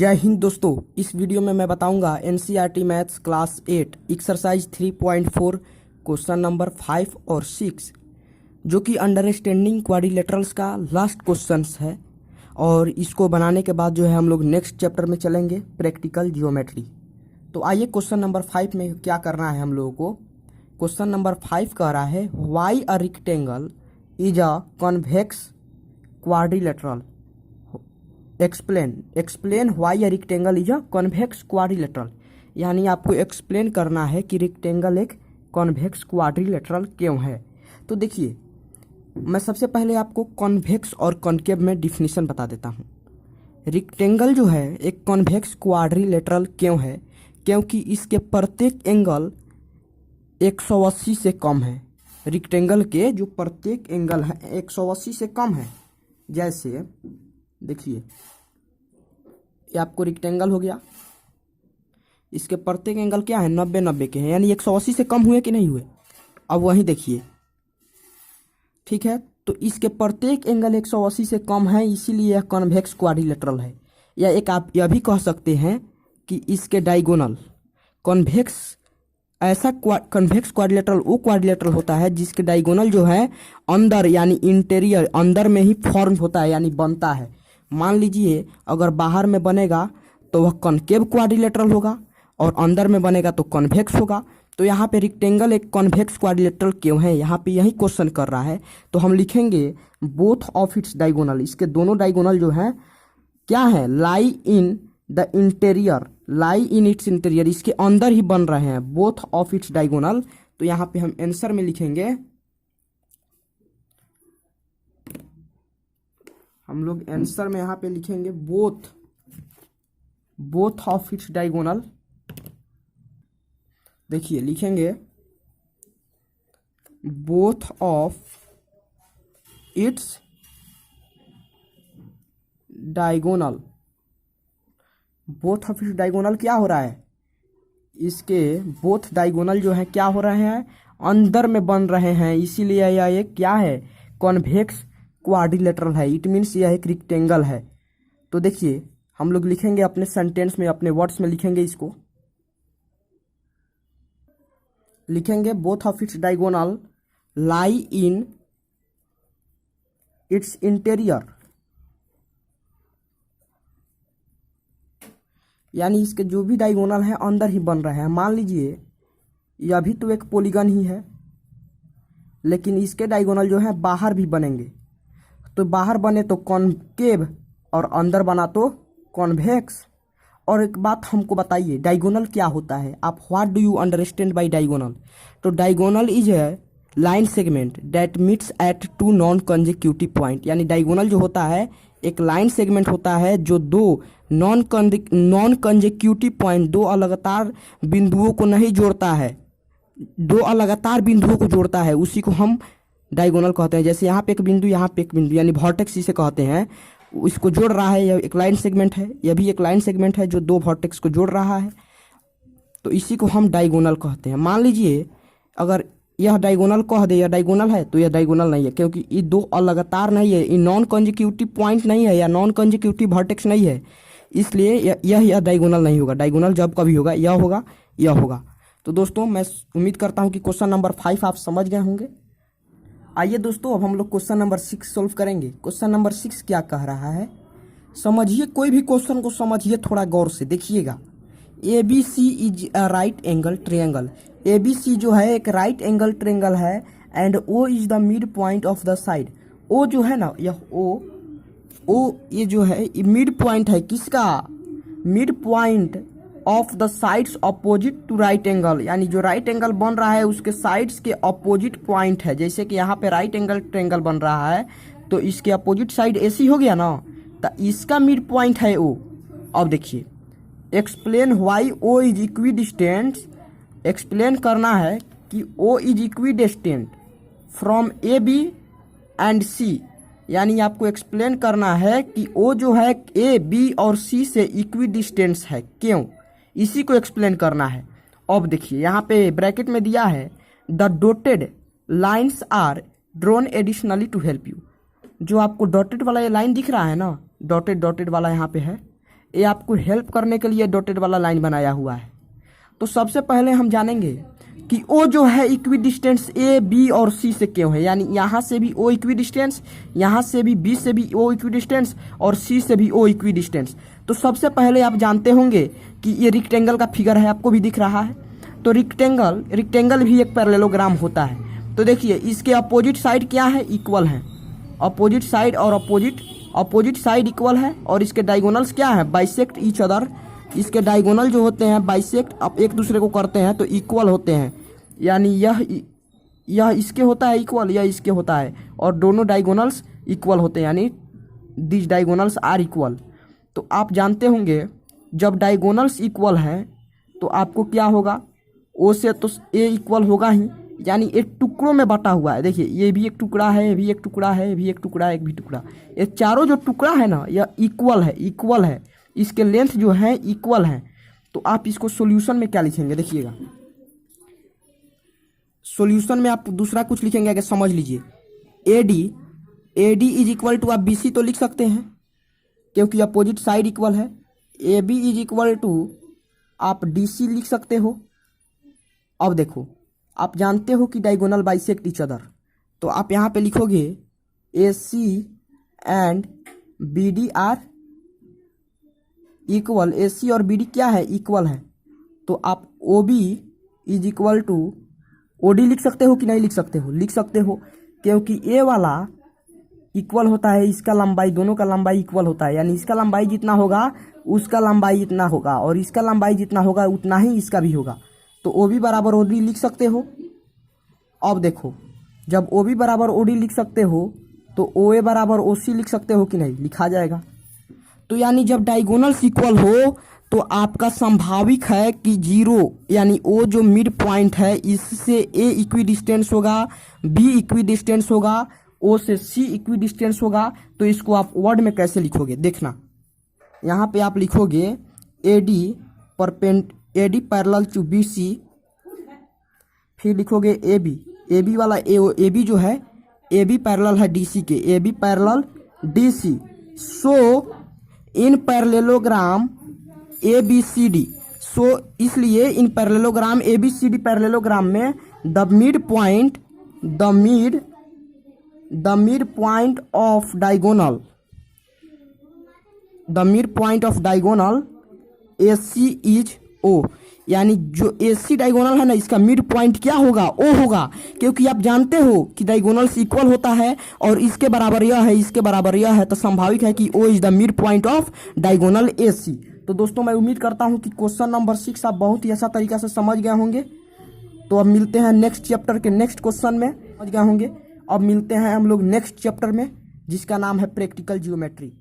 जय हिंद दोस्तों। इस वीडियो में मैं बताऊंगा NCERT maths class 8 exercise 3.4 question number 5 और 6 जो कि अंडरस्टैंडिंग क्वाड्रिलेटरल्स का लास्ट क्वेश्चन है। और इसको बनाने के बाद जो है हम लोग नेक्स्ट चैप्टर में चलेंगे प्रैक्टिकल जियोमेट्री। तो आइए क्वेश्चन नंबर 5 में क्या करना है हम लोगों को। क्वेश्चन नंबर 5 कह रहा है why a rectangle is a convex quadrilateral. Explain why a rectangle is a convex quadrilateral. यानी आपको एक्सप्लेन करना है कि रेक्टेंगल एक कॉन्वेक्स क्वाड्रिलेटरल क्यों है। तो देखिए, मैं सबसे पहले आपको कॉन्वेक्स और कॉन्केव में डिफिनीशन बता देता हूँ। रेक्टेंगल जो है एक कॉन्वेक्स क्वाड्रिलेटरल क्यों है, क्योंकि इसके प्रत्येक एंगल 180 से कम है। रेक्टेंगल के जो प्रत्येक एंगल है 180 से कम है। जैसे देखिए, ये आपको रेक्टेंगल हो गया, इसके प्रत्येक एंगल क्या है 90-90 के हैं, यानी 180 से कम हुए कि नहीं हुए। अब वहीं देखिए, ठीक है। तो इसके प्रत्येक एंगल 180 से कम है, इसीलिए यह कॉन्वेक्स क्वाड्रिलेटरल है। या एक आप यह भी कह सकते हैं कि इसके डायगोनल कॉन्वेक्स ऐसा कॉन्वेक्स क्वाड्रिलेटरल वो क्वाड्रिलेटरल होता है जिसके डायगोनल जो है अंदर यानी इंटीरियर अंदर में ही फॉर्म होता है यानी बनता है। मान लीजिए अगर बाहर में बनेगा तो वह कॉन्केव क्वाड्रिलेटरल होगा और अंदर में बनेगा तो कॉन्वेक्स होगा। तो यहाँ पे रेक्टेंगल एक कॉन्वेक्स क्वाड्रिलेटरल क्यों है, यहाँ पे यही क्वेश्चन कर रहा है। तो हम लिखेंगे बोथ ऑफ इट्स डायगोनल, इसके दोनों डायगोनल जो है क्या है, lie in the interior, lie in its interior, इसके अंदर ही बन रहे हैं बोथ ऑफ इट्स डायगोनल। तो यहाँ पे हम आंसर में लिखेंगे, हम लोग आंसर में यहाँ पे लिखेंगे बोथ ऑफ इट्स डायगोनल। देखिए लिखेंगे both of its diagonal. Both of its diagonal क्या हो रहा है, इसके बोथ डायगोनल जो है क्या हो रहे हैं, अंदर में बन रहे हैं, इसीलिए यह एक क्या है, कॉन्वेक्स क्वाड्रिलेटरल है। इट मीन्स यह एक रेक्टेंगल है। तो देखिए हम लोग लिखेंगे अपने सेंटेंस में, अपने वर्ड्स में लिखेंगे, इसको लिखेंगे both of its diagonal lie in its interior, यानी इसके जो भी डायगोनल है अंदर ही बन रहे हैं। मान लीजिए यह भी तो एक पॉलीगन ही है, लेकिन इसके डायगोनल जो है बाहर भी बनेंगे। तो बाहर बने तो कॉन्केव और अंदर बना तो कॉन्वेक्स। और एक बात हमको बताइए, डायगोनल क्या होता है, आप what do you understand by diagonal. तो diagonal is a line segment that meets at two non consecutive point. यानी डायगोनल जो होता है एक लाइन सेगमेंट होता है जो दो नॉन कंसेक्यूटिव पॉइंट, दो लगातार बिंदुओं को नहीं जोड़ता है, दो लगातार बिंदुओं को जोड़ता है, उसी को हम डायगोनल कहते हैं। जैसे यहाँ पे एक बिंदु, यहाँ पे एक बिंदु, यानी वर्टेक्स इसे कहते हैं, इसको जोड़ रहा है, यह एक लाइन सेगमेंट है, यह भी एक लाइन सेगमेंट है जो दो वर्टेक्स को जोड़ रहा है। तो इसी को हम डायगोनल कहते हैं। मान लीजिए अगर यह डायगोनल कह दे, यह डायगोनल है, तो यह डायगोनल नहीं है, क्योंकि ये दो लगातार नहीं है, ये नॉन कंसेक्यूटिव पॉइंट नहीं है या नॉन कंसेक्यूटिव वर्टेक्स नहीं है, इसलिए यह डायगोनल नहीं होगा। डायगोनल जब कभी होगा यह होगा, यह होगा। तो दोस्तों मैं उम्मीद करता हूँ कि क्वेश्चन नंबर 5 आप समझ गए होंगे। आइए दोस्तों अब हम लोग क्वेश्चन नंबर 6 सोल्व करेंगे। क्वेश्चन नंबर 6 क्या कह रहा है, समझिए, कोई भी क्वेश्चन को समझिए थोड़ा गौर से देखिएगा। ABC is a right angle triangle. ABC जो है एक राइट एंगल ट्रायंगल है and O is the mid point of the side. O जो है ना, यह O ये जो है मिड पॉइंट है, किसका, mid point of the sides opposite to right angle. यानी जो राइट एंगल बन रहा है उसके साइड्स के अपोजिट पॉइंट है। जैसे कि यहाँ पे राइट एंगल ट्रायंगल बन रहा है तो इसके अपोजिट साइड AC हो गया ना, तो इसका मिड पॉइंट है O। अब देखिए, explain why O is equidistant. Explain करना है कि O is equidistant from AB and C। यानी आपको एक्सप्लेन करना है कि O जो है A, B और C से इक्विडिस्टेंस है, क्यों, इसी को एक्सप्लेन करना है। अब देखिए यहाँ पे ब्रैकेट में दिया है the dotted lines are drawn additionally to help you. जो आपको डॉटेड वाला ये लाइन दिख रहा है ना, डॉटेड वाला यहाँ पे है, ये आपको हेल्प करने के लिए डॉटेड वाला लाइन बनाया हुआ है। तो सबसे पहले हम जानेंगे कि ओ जो है इक्वी डिस्टेंस ए बी और सी से क्यों है, यानी यहाँ से भी ओ इक्वी डिस्टेंस, यहाँ से भी बी से भी ओ इक्वी डिस्टेंस और सी से भी ओ इक्वी डिस्टेंस। तो सबसे पहले आप जानते होंगे कि ये रेक्टेंगल का फिगर है, आपको भी दिख रहा है। तो रेक्टेंगल भी एक पैरेललोग्राम होता है। तो देखिए इसके अपोजिट साइड क्या है, इक्वल है। अपोजिट साइड और अपोजिट साइड इक्वल है और इसके डायगोनल्स क्या है, बाइसेक्ट ईच अदर। इसके डायगोनल जो होते हैं बाइसेक्ट अब एक दूसरे को करते हैं तो इक्वल होते हैं, यानी यह इसके होता है इक्वल, यह इसके होता है और दोनों डायगोनल्स इक्वल होते हैं, यानी दिस डायगोनल्स आर इक्वल। तो आप जानते होंगे जब डायगोनल्स इक्वल हैं तो आपको क्या होगा, ओ से तो ए इक्वल होगा ही, यानी एक टुकड़ों में बटा हुआ है। देखिए ये भी एक टुकड़ा है, ये भी एक टुकड़ा है, ये भी एक टुकड़ा है, एक भी टुकड़ा। ये चारों जो टुकड़ा है ना यह इक्वल है, इसके लेंथ जो है इक्वल है। तो आप इसको सॉल्यूशन में क्या लिखेंगे, देखिएगा सॉल्यूशन में आप दूसरा कुछ लिखेंगे, अगर समझ लीजिए AD इज इक्वल टू, आप BC तो लिख सकते हैं क्योंकि अपोजिट साइड इक्वल है। AB इज इक्वल टू आप DC लिख सकते हो। अब देखो आप जानते हो कि डायगोनल बाइसेक्ट ईच अदर, तो आप यहाँ पे लिखोगे AC and BD are equal. AC और BD क्या है, इक्वल है। तो आप OB is equal to OD लिख सकते हो कि नहीं लिख सकते हो, लिख सकते हो क्योंकि ए वाला इक्वल होता है, इसका लंबाई, दोनों का लंबाई इक्वल होता है, यानी इसका लंबाई जितना होगा उसका लंबाई इतना होगा और इसका लंबाई जितना होगा उतना ही इसका भी होगा। तो OB बराबर OD लिख सकते हो। अब देखो जब OB बराबर OD लिख सकते हो तो OA बराबर OC लिख सकते हो कि नहीं, लिखा जाएगा। तो यानी जब डायगोनल्स इक्वल हो तो आपका संभाविक है कि 0 यानी O जो मिड पॉइंट है इससे A इक्वी डिस्टेंस होगा, B इक्वी डिस्टेंस होगा, O से C इक्वी डिस्टेंस होगा। तो इसको आप वर्ड में कैसे लिखोगे, देखना यहाँ पे आप लिखोगे AD पैरेलल टू BC, फिर लिखोगे AB वाला AB जो है AB पैरेलल है DC के, AB पैरेलल DC। सो इन पैरेललोग्राम ABCD, सो इसलिए इन पैरेललोग्राम ABCD पैरेललोग्राम में the mid point of diagonal AC is O, यानी जो AC डायगोनल है ना इसका मिड पॉइंट क्या होगा, O होगा। क्योंकि आप जानते हो कि डायगोनल्स इक्वल होता है और इसके बराबर यह है, इसके बराबर यह है, तो संभाविक है कि O is the mid point of diagonal AC। तो दोस्तों मैं उम्मीद करता हूं कि क्वेश्चन नंबर 6 आप बहुत ही अच्छा तरीका से समझ गए होंगे। तो अब मिलते हैं नेक्स्ट चैप्टर के नेक्स्ट क्वेश्चन में, समझ गए होंगे। अब मिलते हैं हम लोग नेक्स्ट चैप्टर में जिसका नाम है प्रैक्टिकल ज्योमेट्री।